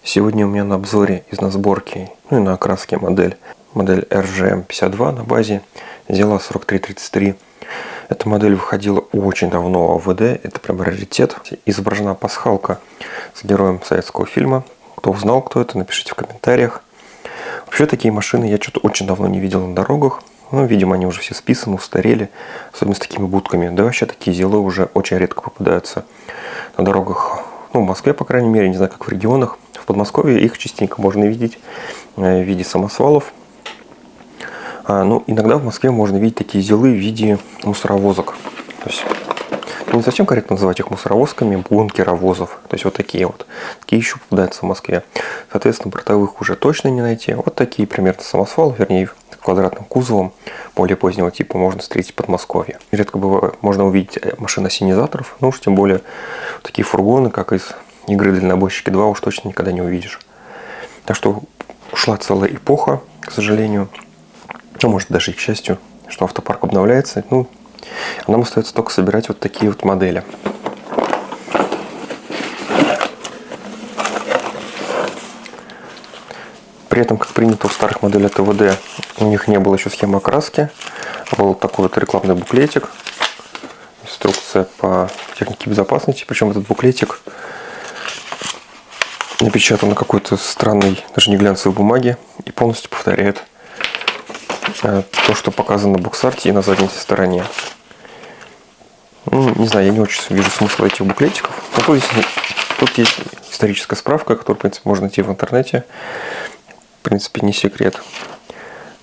Сегодня у меня на обзоре и на сборке, ну и на окраске модель RGM52 на базе Zela 4333. Эта модель выходила очень давно в АВД, это прям раритет. Изображена пасхалка с героем советского фильма. Кто узнал, кто это, напишите в комментариях. Вообще такие машины я что-то очень давно не видел на дорогах. Ну, видимо, они уже все списаны, устарели, особенно с такими будками. Да вообще такие Зелы уже очень редко попадаются на дорогах. Ну, в Москве, по крайней мере, не знаю, как в регионах. В Подмосковье их частенько можно видеть в виде самосвалов. Ну, иногда в Москве можно видеть такие Зелы в виде мусоровозок. То есть, не совсем корректно называть их мусоровозками, бункеровозов. То есть вот такие вот. Такие еще попадаются в Москве. Соответственно, бортовых уже точно не найти. Вот такие примерно самосвалы, вернее, квадратным кузовом более позднего типа можно встретить в Подмосковье. Редко бывает, можно увидеть машин ассенизаторов, ну уж тем более такие фургоны, как из игры «Дальнобойщики 2», уж точно никогда не увидишь. Так что ушла целая эпоха, к сожалению. Ну, может, даже и к счастью, что автопарк обновляется. Ну, а нам остается только собирать вот такие вот модели. При этом, как принято у старых моделей ТВД, у них не было еще схемы окраски. Был такой вот рекламный буклетик. Инструкция по технике безопасности. Причем этот буклетик напечатан на какой-то странной, даже не глянцевой бумаге. И полностью повторяет то, что показано на боксарте и на задней стороне. Ну, не знаю, я не очень вижу смысла этих буклетиков. Но тут есть историческая справка, которую, в принципе, можно найти в интернете. В принципе, не секрет.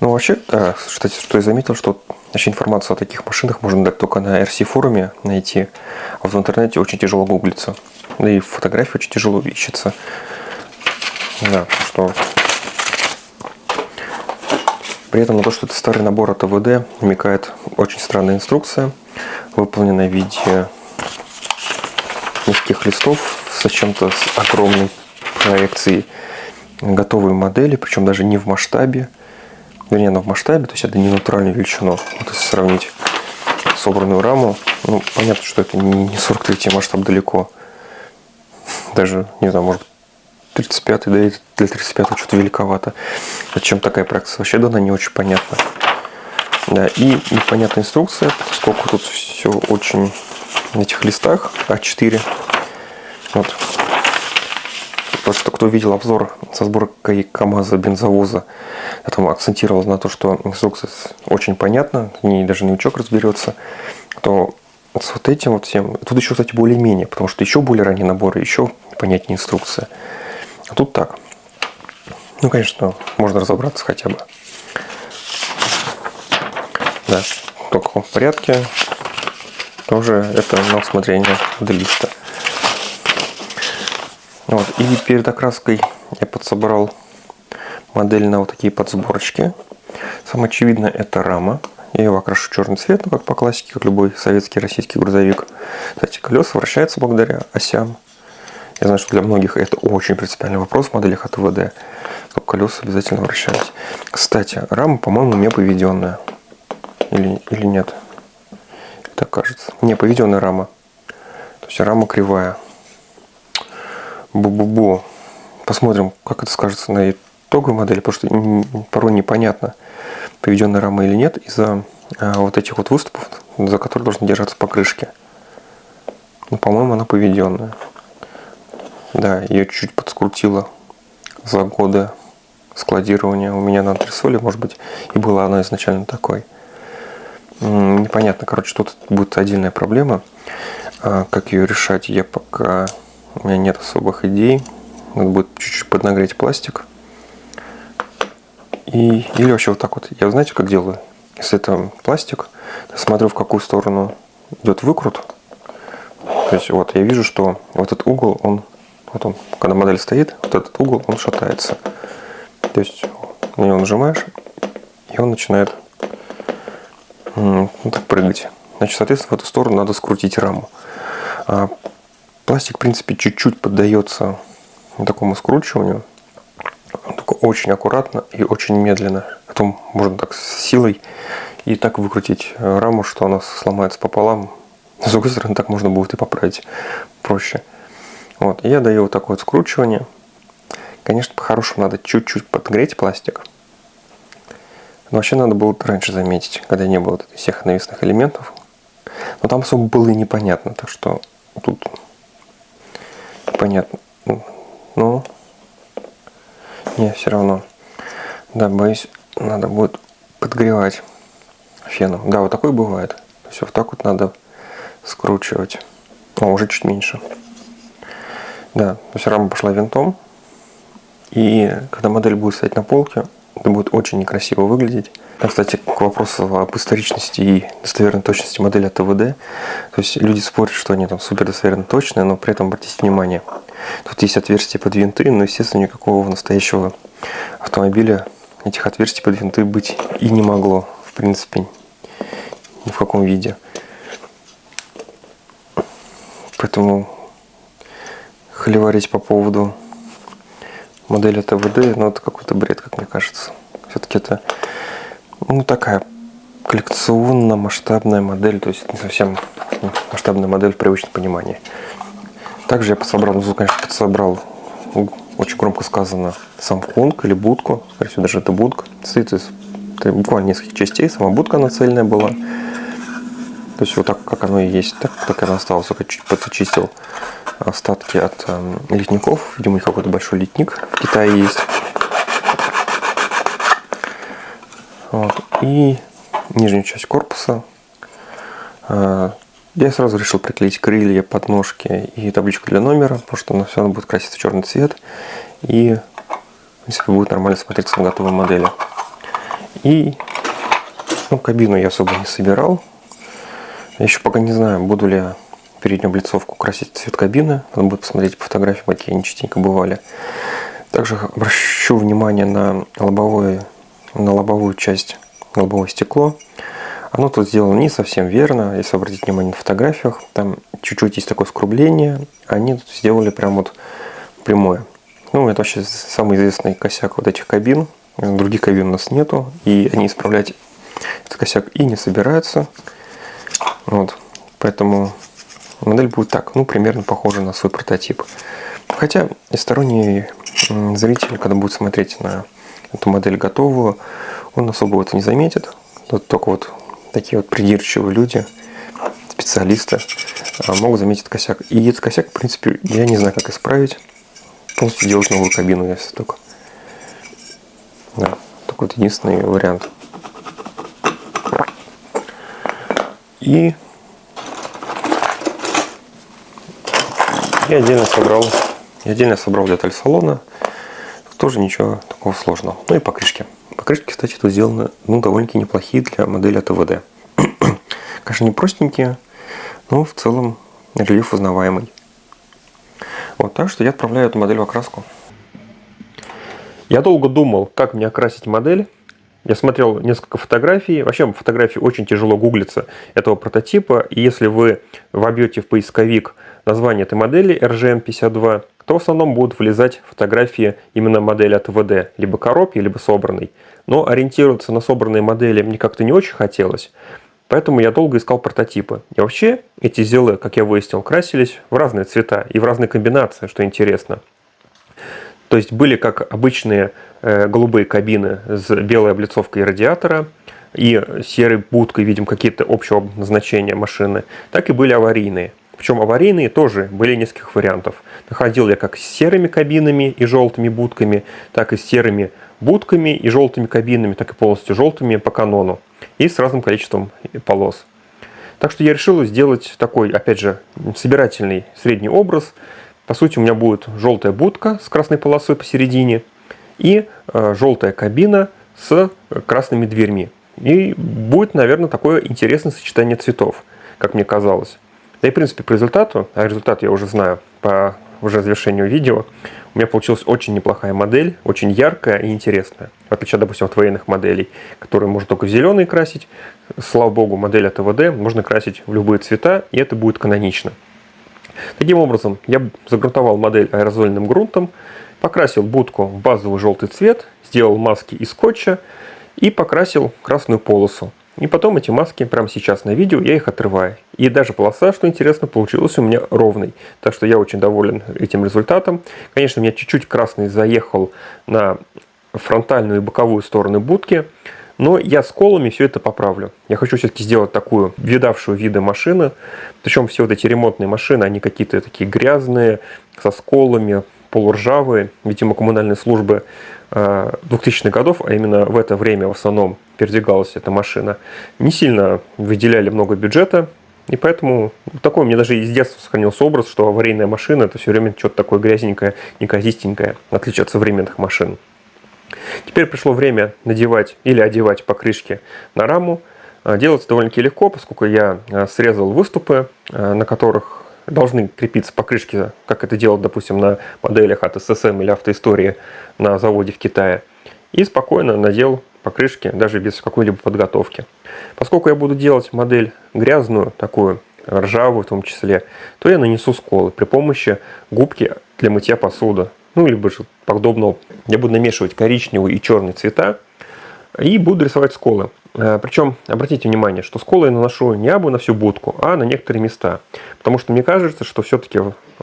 Ну, вообще, кстати, что я заметил, что вообще информацию о таких машинах можно только на RC-форуме найти, а в интернете очень тяжело гуглится. Да и фотографии очень тяжело ищется. Да, что... При этом на то, что это старый набор от АВД, намекает очень странная инструкция, выполненная в виде нескольких листов с чем-то с огромной проекцией готовой модели, причем даже не в масштабе. Вернее, она в масштабе, то есть это не натуральную величину. Вот если сравнить собранную раму, ну, понятно, что это не 43-й масштаб далеко. Даже, не знаю, может быть, 35-й, да и для 35-го что-то великовато. Зачем такая проекция? Вообще дана не очень понятно. Да, и непонятная инструкция, поскольку тут все очень на этих листах А4. Вот. Потому что кто видел обзор со сборкой КамАЗа бензовоза, я там акцентировал на то, что инструкция очень понятна, в ней даже новичок разберется, то с вот этим вот всем, тут еще, кстати, более-менее, потому что еще более ранние наборы, еще понятнее инструкция. А тут так. Ну, конечно, можно разобраться хотя бы. Да, только в каком порядке. Тоже это на усмотрение моделиста. Вот. И перед окраской я подсобрал модель на вот такие подсборочки. Самое очевидное это рама. Я ее окрашу в черный цвет, ну как по классике, как любой советский российский грузовик. Кстати, колеса вращаются благодаря осям. Я знаю, что для многих это очень принципиальный вопрос в моделях от ВД, чтобы колеса обязательно вращались. Кстати, рама, по-моему, не поведенная. Или нет? Так кажется. Не, поведенная рама. То есть рама кривая. Бу-бу-бу. Посмотрим, как это скажется на итоговой модели, потому что порой непонятно, поведенная рама или нет, из-за вот этих вот выступов, за которые должны держаться покрышки. Ну, по-моему, она поведенная. Да, ее чуть подскрутило за годы складирования у меня на антресоле, может быть, и была она изначально такой. Непонятно, короче, тут будет отдельная проблема. Как ее решать, я пока... У меня нет особых идей. Надо будет чуть-чуть поднагреть пластик. Или вообще вот так вот. Я знаете, как делаю? Если это пластик, смотрю, в какую сторону идет выкрут. То есть вот я вижу, что вот этот угол, он, когда модель стоит, вот этот угол, он шатается. То есть на него нажимаешь, и он начинает так прыгать. Значит, соответственно, в эту сторону надо скрутить раму. Пластик, в принципе, чуть-чуть поддается такому скручиванию. Только очень аккуратно и очень медленно. Потом можно так с силой и так выкрутить раму, что она сломается пополам. С другой стороны, так можно будет и поправить проще. Вот. И я даю вот такое вот скручивание. Конечно, по-хорошему надо чуть-чуть подгреть пластик. Но вообще надо было раньше заметить, когда не было всех навесных элементов. Но там особо было и непонятно, так что тут понятно. Ну, не, все равно. Да, боюсь, надо будет подгревать феном. Да, вот такой бывает. То есть вот так вот надо скручивать. О, уже чуть меньше. Да, то есть рама пошла винтом. И когда модель будет стоять на полке, это будет очень некрасиво выглядеть. А, кстати, к вопросу об историчности и достоверной точности модели от ТВД. То есть люди спорят, что они там супер достоверно точные, но при этом обратите внимание, тут есть отверстия под винты, но, естественно, никакого настоящего автомобиля этих отверстий под винты быть и не могло, в принципе, ни в каком виде. Поэтому холиварить по поводу модели ТВД, ну, это какой-то бред, как мне кажется. Все-таки это, ну, такая коллекционно-масштабная модель, то есть не совсем масштабная модель в привычном понимании. Также я подсобрал, внизу, конечно, подсобрал, очень громко сказано, сам конг или будку, скорее всего, даже это будка, состоит из буквально нескольких частей, сама будка нацеленная была. То есть вот так, как оно и есть, так и оно осталось. Только чуть подчистил остатки от литников. Видимо, у них какой-то большой литник в Китае есть. Вот. И нижнюю часть корпуса. Я сразу решил приклеить крылья, подножки и табличку для номера, потому что оно все равно будет краситься в черный цвет. И, в принципе, будет нормально смотреться на готовой модели. И кабину я особо не собирал. Я еще пока не знаю, буду ли я переднюю облицовку красить цвет кабины. Надо будет посмотреть по фотографиям, какие они частенько бывали. Также обращу внимание на лобовую часть, лобовое стекло. Оно тут сделано не совсем верно. Если обратить внимание на фотографиях, там чуть-чуть есть такое скругление. Они тут сделали прям вот прямое. Ну, это вообще самый известный косяк вот этих кабин. Других кабин у нас нету. И они исправлять этот косяк и не собираются. Вот. Поэтому модель будет так, примерно похожа на свой прототип. Хотя и сторонний зритель, когда будет смотреть на эту модель готовую, он особо это не заметит. Тут только вот такие вот придирчивые люди, специалисты, могут заметить косяк. И этот косяк, в принципе, я не знаю, как исправить. Полностью делать новую кабину, если только. Да, такой вот единственный вариант. И я отдельно собрал деталь салона. Тут тоже ничего такого сложного. Ну и покрышки. Покрышки, кстати, тут сделаны довольно-таки неплохие для модели ТВД. Конечно, не простенькие, но в целом рельеф узнаваемый. Вот, так что я отправляю эту модель в окраску. Я долго думал, как мне окрасить модель. Я смотрел несколько фотографий. Вообще фотографии очень тяжело гуглиться этого прототипа. И если вы вобьете в поисковик название этой модели RGM52, то в основном будут вылезать фотографии именно модели от ТВД. Либо коробки, либо собранной. Но ориентироваться на собранные модели мне как-то не очень хотелось. Поэтому я долго искал прототипы. И вообще эти зелы, как я выяснил, красились в разные цвета и в разные комбинации, что интересно. То есть были как обычные голубые кабины с белой облицовкой радиатора и серой будкой, видим какие-то общего назначения машины, так и были аварийные. Причем аварийные тоже были нескольких вариантов. Находил я как с серыми кабинами и желтыми будками, так и с серыми будками и желтыми кабинами, так и полностью желтыми по канону. И с разным количеством полос. Так что я решил сделать такой, опять же, собирательный средний образ. По сути, у меня будет желтая будка с красной полосой посередине и желтая кабина с красными дверьми. И будет, наверное, такое интересное сочетание цветов, как мне казалось. Да и, в принципе, по результату, а результат я уже знаю по уже завершению видео, у меня получилась очень неплохая модель, очень яркая и интересная. В отличие, допустим, от военных моделей, которые можно только в зеленый красить. Слава богу, модель от ТВД можно красить в любые цвета, и это будет канонично. Таким образом, я загрунтовал модель аэрозольным грунтом, покрасил будку в базовый желтый цвет, сделал маски из скотча и покрасил красную полосу. И потом эти маски, прямо сейчас на видео, я их отрываю. И даже полоса, что интересно, получилась у меня ровной. Так что я очень доволен этим результатом. Конечно, у меня чуть-чуть красный заехал на фронтальную и боковую стороны будки. Но я сколами все это поправлю. Я хочу все-таки сделать такую видавшую виды машину. Причем все вот эти ремонтные машины, они какие-то такие грязные, со сколами, полуржавые. Видимо, коммунальные службы 2000-х годов, а именно в это время в основном передвигалась эта машина, не сильно выделяли много бюджета. И поэтому такой у меня даже из детства сохранился образ, что аварийная машина — это все время что-то такое грязненькое, неказистенькое, в отличие от современных машин. Теперь пришло время надевать или одевать покрышки на раму. Делается довольно-таки легко, поскольку я срезал выступы, на которых должны крепиться покрышки, как это делают, допустим, на моделях от ССМ или автоистории на заводе в Китае. И спокойно надел покрышки, даже без какой-либо подготовки. Поскольку я буду делать модель грязную, такую ржавую в том числе, то я нанесу сколы при помощи губки для мытья посуды. Ну, либо же подобного. Я буду намешивать коричневый и черный цвета и буду рисовать сколы. Причем, обратите внимание, что сколы я наношу не абы на всю будку, а на некоторые места. Потому что мне кажется, что все-таки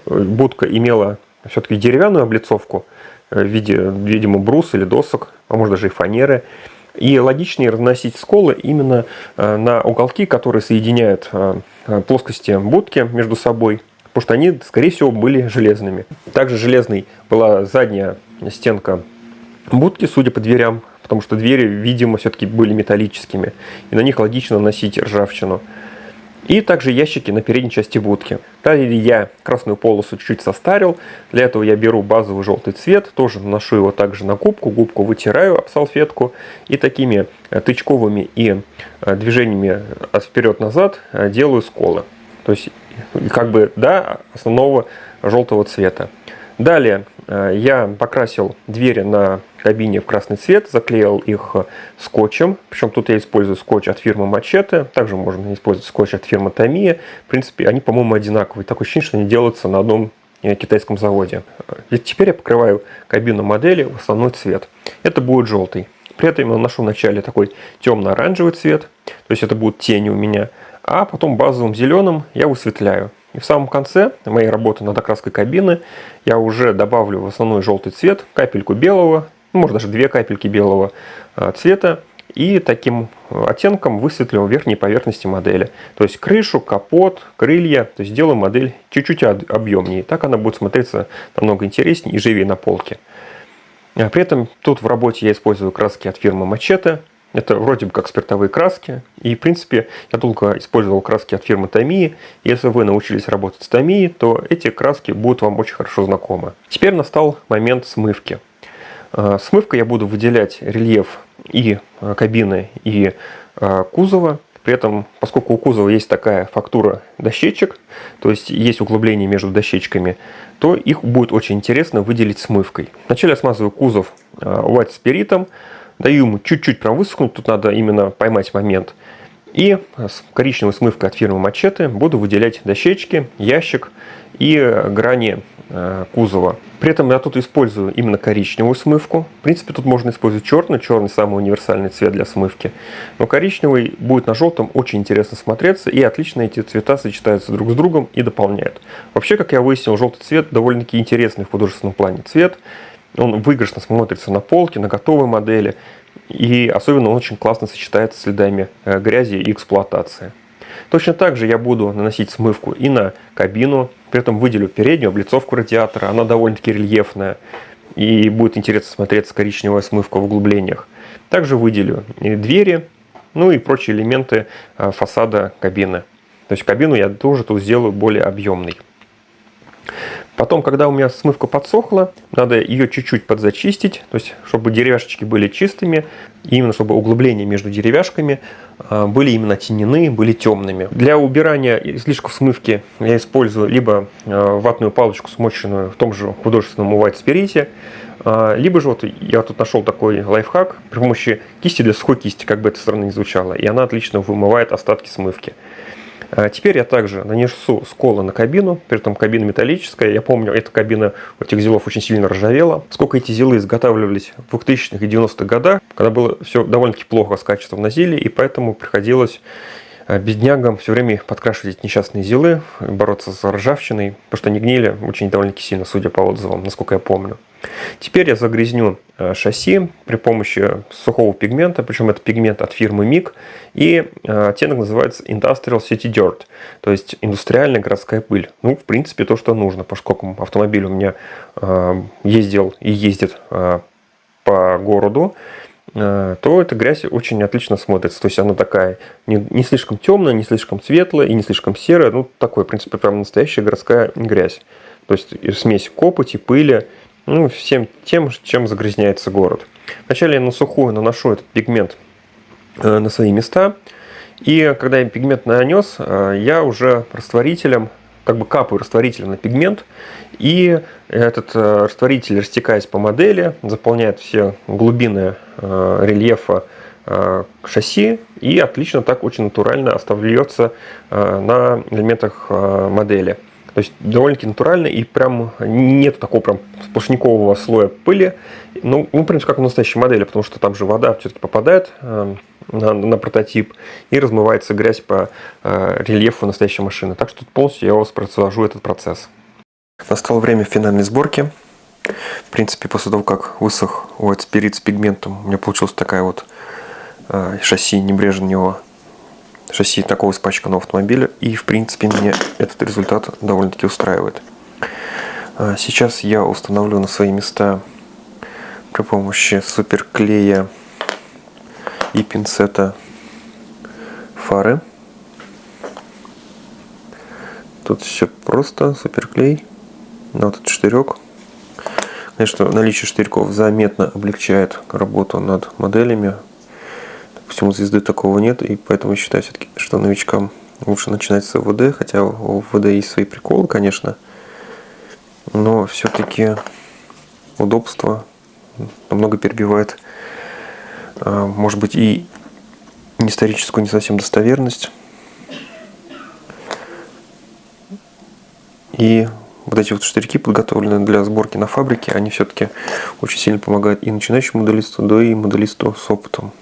будка имела все-таки деревянную облицовку в виде, видимо, брус или досок, а может даже и фанеры. И логичнее разносить сколы именно на уголки, которые соединяют плоскости будки между собой, потому что они, скорее всего, были железными. Также железной была задняя стенка будки, судя по дверям, потому что двери, видимо, все-таки были металлическими, и на них логично наносить ржавчину. И также ящики на передней части будки. Далее я красную полосу чуть-чуть состарил. Для этого я беру базовый желтый цвет, тоже наношу его также на губку. Губку вытираю об салфетку и такими тычковыми и движениями вперед-назад делаю сколы. То есть как бы до основного желтого цвета. Далее я покрасил двери на кабине в красный цвет, заклеил их скотчем. Причем тут я использую скотч от фирмы Machete. Также можно использовать скотч от фирмы Tamiya. В принципе, они, по-моему, одинаковые. Такое ощущение, что они делаются на одном китайском заводе. И теперь я покрываю кабину модели в основной цвет. Это будет желтый. При этом я наношу вначале такой темно-оранжевый цвет. То есть это будут тени у меня. А потом базовым зеленым я высветляю. И в самом конце моей работы над окраской кабины я уже добавлю в основной желтый цвет капельку белого, может даже 2 капельки белого цвета, и таким оттенком высветлю верхние поверхности модели. То есть крышу, капот, крылья, то есть сделаю модель чуть-чуть объемнее. Так она будет смотреться намного интереснее и живее на полке. При этом тут в работе я использую краски от фирмы Machete. Это вроде бы как спиртовые краски. И, в принципе, я долго использовал краски от фирмы Tamiya. Если вы научились работать с Tamiya, то эти краски будут вам очень хорошо знакомы. Теперь настал момент смывки. Смывкой я буду выделять рельеф и кабины, и кузова. При этом, поскольку у кузова есть такая фактура дощечек, то есть есть углубление между дощечками, то их будет очень интересно выделить смывкой. Вначале я смазываю кузов white спиритом. Даю ему чуть-чуть прям высохнуть, тут надо именно поймать момент. И с коричневой смывкой от фирмы Machete буду выделять дощечки, ящик и грани кузова. При этом я тут использую именно коричневую смывку. В принципе, тут можно использовать черный. Черный самый универсальный цвет для смывки. Но коричневый будет на желтом очень интересно смотреться. И отлично эти цвета сочетаются друг с другом и дополняют. Вообще, как я выяснил, желтый цвет довольно-таки интересный в художественном плане цвет. Он выигрышно смотрится на полке, на готовой модели. И особенно он очень классно сочетается с следами грязи и эксплуатации. Точно так же я буду наносить смывку и на кабину. При этом выделю переднюю облицовку радиатора. Она довольно-таки рельефная. И будет интересно смотреться коричневая смывка в углублениях. Также выделю и двери, ну и прочие элементы фасада кабины. То есть кабину я тоже тут сделаю более объемной. Потом, когда у меня смывка подсохла, надо ее чуть-чуть подзачистить, то есть чтобы деревяшечки были чистыми, и именно чтобы углубления между деревяшками были именно оттенены, были темными. Для убирания излишков смывки я использую либо ватную палочку, смоченную в том же художественном white спирите, либо же вот я тут нашел такой лайфхак при помощи кисти для сухой кисти, как бы это странно ни звучало, и она отлично вымывает остатки смывки. Теперь я также нанесу сколы на кабину, при этом кабина металлическая. Я помню, эта кабина у этих зилов очень сильно ржавела. Сколько эти зилы изготавливались в 2000-х и 90-х годах, когда было все довольно-таки плохо с качеством на зиле, и поэтому приходилось беднягам все время подкрашивать эти несчастные зилы, бороться с ржавчиной, потому что они гнили очень довольно-таки сильно, судя по отзывам, насколько я помню. Теперь я загрязню шасси при помощи сухого пигмента, причем это пигмент от фирмы MIG, и оттенок называется Industrial City Dirt, то есть индустриальная городская пыль. Ну, в принципе, то, что нужно, поскольку автомобиль у меня ездил и ездит по городу, то эта грязь очень отлично смотрится. То есть она такая не слишком темная, не слишком светлая и не слишком серая. Ну, такой, в принципе, прям настоящая городская грязь. То есть смесь копоти, пыли, ну, всем тем, чем загрязняется город. Вначале я на сухую наношу этот пигмент на свои места. И когда я пигмент нанес, я уже растворителем, как бы капаю растворителем на пигмент, и этот растворитель, растекаясь по модели, заполняет все глубины рельефа шасси и отлично так очень натурально остается на элементах модели. То есть довольно-таки натурально и прям нет такого прям сплошнякового слоя пыли. Ну, в принципе, как в настоящей модели, потому что там же вода все-таки попадает на прототип и размывается грязь по рельефу настоящей машины. Так что полностью я воспроизвожу этот процесс. Настало время финальной сборки. В принципе, после того, как высох White Spirit с пигментом, у меня получилась такая вот шасси небрежного, шасси такого испачканного автомобиля. И, в принципе, меня этот результат довольно-таки устраивает. Сейчас я установлю на свои места при помощи суперклея и пинцета фары. Тут все просто, суперклей на вот этот штырек. Конечно, наличие штырьков заметно облегчает работу над моделями. Допустим, у звезды такого нет, и поэтому считаю все-таки, что новичкам лучше начинать с ВД, хотя у ВД есть свои приколы, конечно, но все-таки удобство намного перебивает, может быть, и историческую не совсем достоверность. И вот эти вот штырьки, подготовленные для сборки на фабрике, они все-таки очень сильно помогают и начинающему моделисту, да и моделисту с опытом.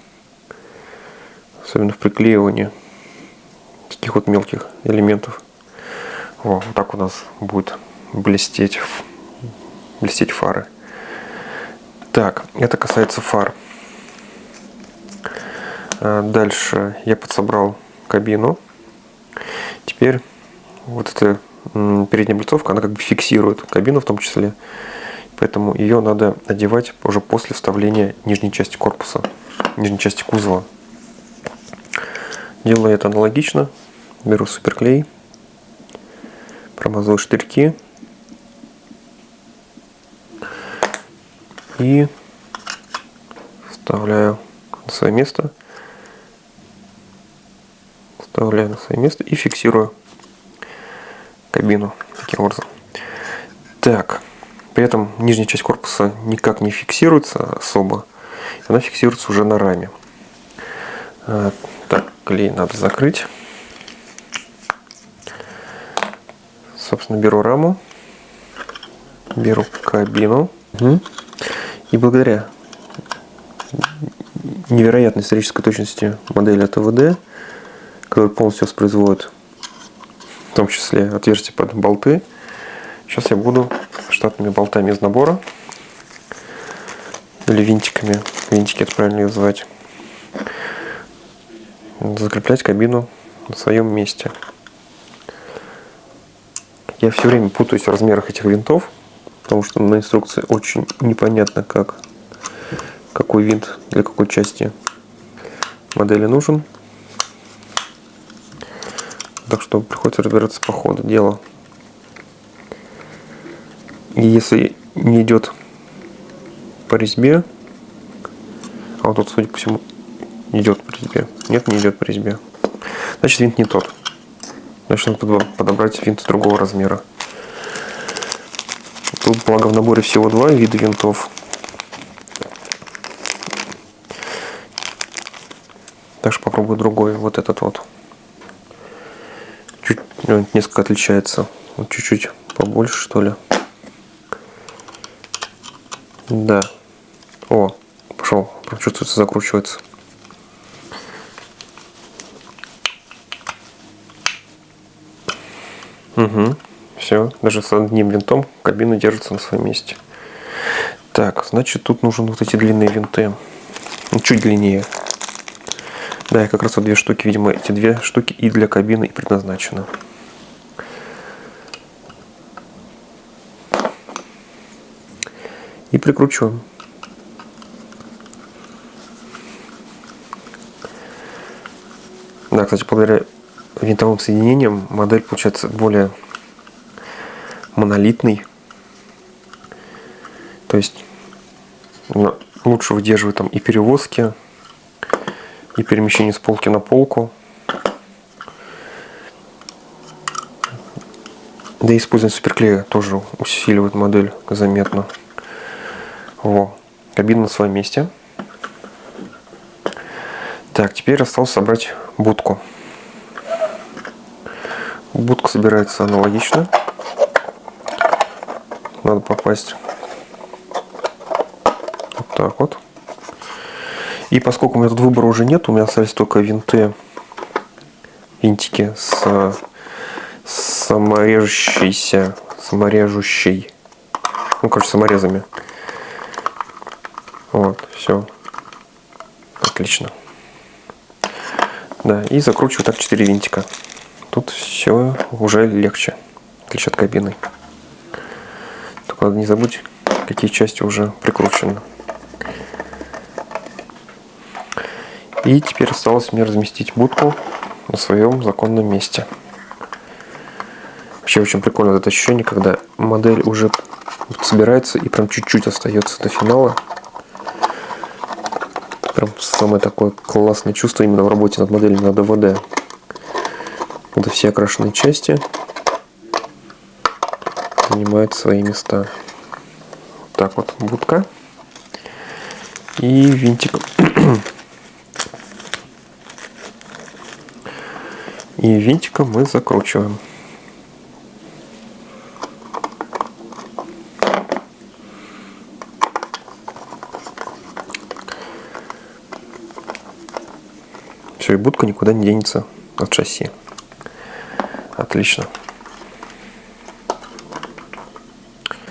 Особенно в приклеивании таких вот мелких элементов. Вот так у нас будет блестеть фары. Так, это касается фар. Дальше я подсобрал кабину. Теперь вот эта передняя облицовка, она как бы фиксирует кабину в том числе. Поэтому ее надо одевать уже после вставления нижней части корпуса, нижней части кузова. Делаю это аналогично. Беру суперклей, промазываю штырьки и вставляю на свое место. Вставляю на свое место и фиксирую кабину таким образом. Так, при этом нижняя часть корпуса никак не фиксируется особо, она фиксируется уже на раме. Так, клей надо закрыть. Собственно, беру раму, беру кабину. И благодаря невероятной исторической точности модели от АВД, которая полностью воспроизводит в том числе отверстия под болты, сейчас я буду штатными болтами из набора или винтиками, винтики это правильно называть, закреплять кабину на своем месте. Я все время путаюсь в размерах этих винтов, потому что на инструкции очень непонятно, какой винт для какой части модели нужен. Так что приходится разбираться по ходу дела. И если не идет по резьбе, а вот тут, судя по всему, идет по резьбе. Нет, не идет по резьбе. Значит, винт не тот. Значит, надо подобрать винты другого размера. Тут, благо, в наборе всего два вида винтов. Так что попробую другой, вот этот вот. Он несколько отличается. Вот чуть-чуть побольше, что ли. Да. О, пошел. Чувствуется, закручивается. Угу. Все. Даже с одним винтом кабина держится на своем месте. Так, значит, тут нужны вот эти длинные винты. Чуть длиннее. Да, и как раз вот две штуки, видимо, эти две штуки и для кабины и предназначены. И прикручиваем. Да, кстати, благодаря винтовым соединениям модель получается более монолитный. То есть лучше выдерживает там и перевозки, и перемещение с полки на полку. Да и использование суперклея тоже усиливает модель заметно. Во. Кабина на своем месте. Так, теперь осталось собрать будку. Будка собирается аналогично. Надо попасть вот так вот. И поскольку у меня тут выбора уже нет, у меня остались только винтики с саморежущей, ну, короче, саморезами. Вот, все. Отлично. Да, и закручиваю так 4 винтика. Тут все уже легче, в отличие от кабины. Только надо не забудь, какие части уже прикручены. И теперь осталось мне разместить будку на своем законном месте. Вообще очень прикольно это ощущение, когда модель уже собирается и прям чуть-чуть остается до финала. Прям самое такое классное чувство именно в работе над моделью на ДВД. Когда все окрашенные части занимают свои места. Вот так вот будка. И винтик. И винтиком мы закручиваем. Все, и будка никуда не денется от шасси. Отлично.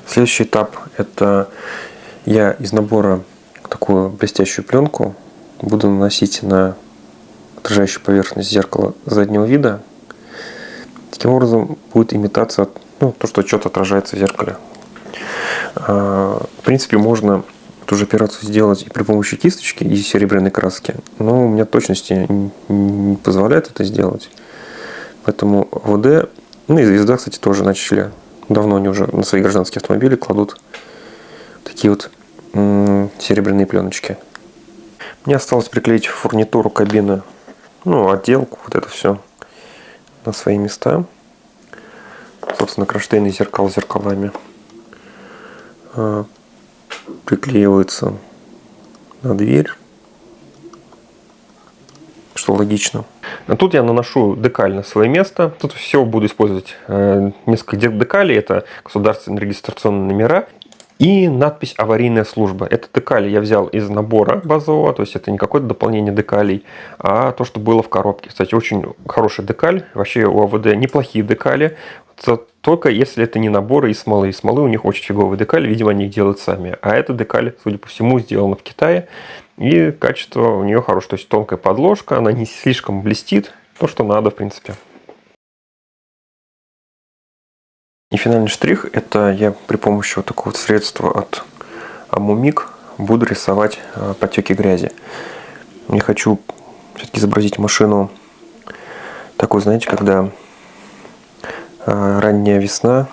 Следующий этап — это я из набора такую блестящую пленку буду наносить на отражающую поверхность зеркала заднего вида. Таким образом будет имитация, ну, то, что что-то отражается в зеркале. В принципе, можно эту же операцию сделать и при помощи кисточки и серебряной краски, но у меня точности не позволяет это сделать. Поэтому ВД, ну и езда, кстати, тоже начали. Давно они уже на свои гражданские автомобили кладут такие вот серебряные пленочки. Мне осталось приклеить фурнитуру кабины, ну, отделку, вот это все на свои места. Собственно, кронштейны зеркал зеркалами приклеиваются на дверь, что логично. А тут я наношу декаль на свое место. Тут все буду использовать несколько декалей. Это государственные регистрационные номера и надпись «Аварийная служба». Это декали я взял из набора базового, то есть это не какое-то дополнение декалей, а то, что было в коробке. Кстати, очень хороший декаль. Вообще у АВД неплохие декали. Только если это не наборы из смолы. Из смолы у них очень фиговые декали, видимо, они их делают сами. А эта декаль, судя по всему, сделана в Китае. И качество у нее хорошее. То есть тонкая подложка, она не слишком блестит. То, что надо, в принципе. И финальный штрих — это я при помощи вот такого вот средства от Amumik буду рисовать потеки грязи. Я хочу все-таки изобразить машину такой, знаете, когда ранняя весна,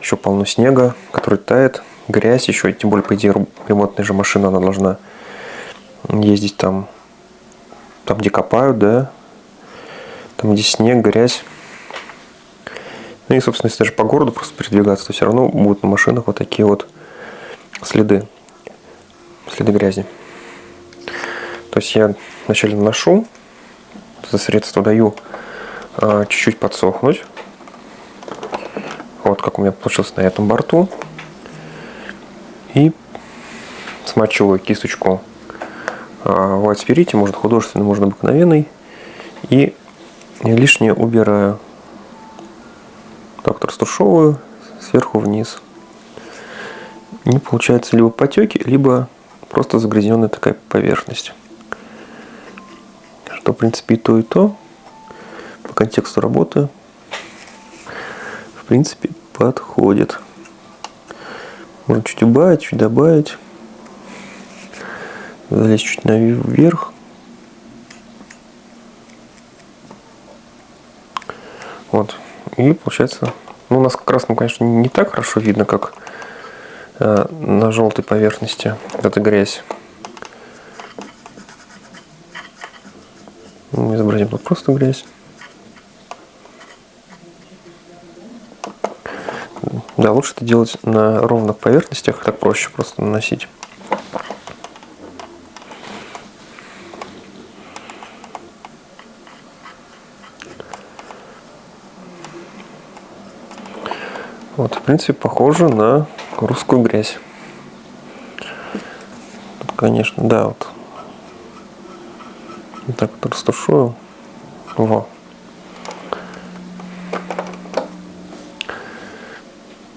еще полно снега, который тает, грязь еще, и тем более, по идее, ремонтная же машина, она должна ездить там, где копают, да, там, где снег, грязь. Ну и, собственно, если даже по городу просто передвигаться, то все равно будут на машинах вот такие вот следы грязи. То есть я вначале наношу это средство, даю чуть-чуть подсохнуть. Вот как у меня получилось на этом борту. И смачиваю кисточку в White Spirit, можно художественный, можно обыкновенный. И лишнее убираю. Так растушевываю сверху вниз. И получается либо потеки, либо просто загрязненная такая поверхность. Что в принципе и то, и то. По контексту работы в принципе подходит. Можно чуть убавить, чуть добавить. Залезть чуть наверх. Вот. И получается, ну, у нас красным, конечно, не так хорошо видно, как на желтой поверхности. Это грязь. Мы изобразим тут просто грязь. Да, лучше это делать на ровных поверхностях, так проще просто наносить. Вот, в принципе, похоже на русскую грязь. Тут, конечно, да, вот. Вот так вот растушую. Во.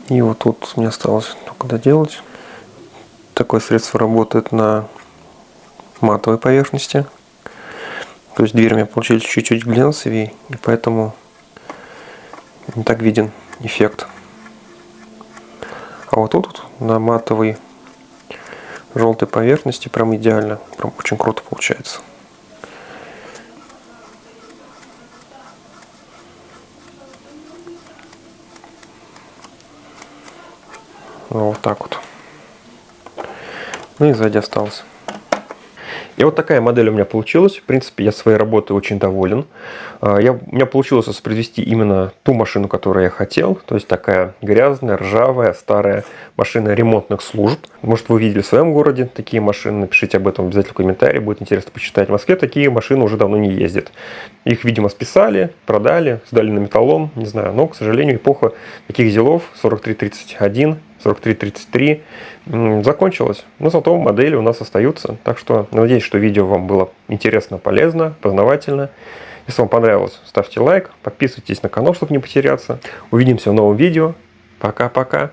И вот тут мне осталось только доделать. Такое средство работает на матовой поверхности. То есть дверь у меня получилась чуть-чуть глянцевее, и поэтому не так виден эффект. А вот тут на матовой желтой поверхности прям идеально, прям очень круто получается. Вот так вот. Ну и сзади осталось. И вот такая модель у меня получилась. В принципе, я своей работой очень доволен. У меня получилось воспроизвести именно ту машину, которую я хотел. То есть такая грязная, ржавая, старая машина ремонтных служб. Может, вы видели в своем городе такие машины. Напишите об этом обязательно в комментарии. Будет интересно почитать. В Москве такие машины уже давно не ездят. Их, видимо, списали, продали, сдали на металлолом. Не знаю. Но, к сожалению, эпоха таких делов 4331, 4333 закончилась. Но зато модели у нас остаются. Так что надеюсь, что видео вам было интересно, полезно, познавательно. Если вам понравилось, ставьте лайк, подписывайтесь на канал, чтобы не потеряться. Увидимся в новом видео. Пока-пока.